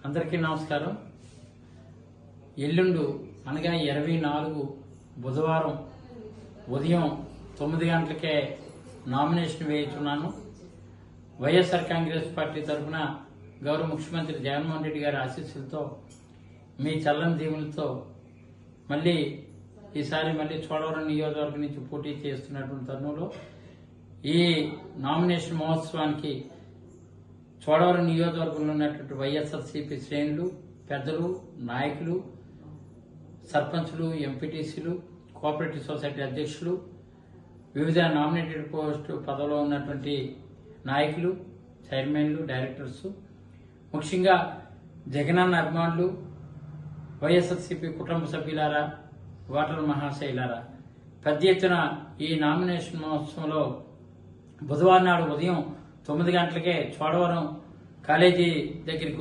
అందరికీ నమస్కారం. ఎల్లుండు అనగా 24 బుధవారం ఉదయం 9 గంటలకే నామినేషన్ వేయించున్నాను. వైఎస్ఆర్ కాంగ్రెస్ పార్టీ తరఫున గౌరవ ముఖ్యమంత్రి జగన్మోహన్ రెడ్డి గారి ఆశీస్సులతో మీ చల్లని దీవులతో ఈసారి చోడవరం నియోజకవర్గం నుంచి పోటీ చేస్తున్నటువంటి తరుణంలో ఈ నామినేషన్ మహోత్సవానికి చోడవరం నియోజకవర్గంలో ఉన్నటువంటి వైఎస్ఆర్సీపీ శ్రేణులు, పెద్దలు, నాయకులు, సర్పంచులు, ఎంపీటీసీలు, కోఆపరేటివ్ సొసైటీ అధ్యక్షులు, వివిధ నామినేటెడ్ పోస్టు పదవిలో ఉన్నటువంటి నాయకులు, చైర్మన్లు, డైరెక్టర్స్, ముఖ్యంగా జగనన్న అభిమానులు, వైఎస్ఆర్సీపీ కుటుంబ సభ్యులారా, ఓటర్ల మహాశైలారా, పెద్ద ఎత్తున ఈ నామినేషన్ మహోత్సవంలో బుధవారం నాడు ఉదయం 9 గంటలకే చోడవరం కాలేజీ దగ్గరికి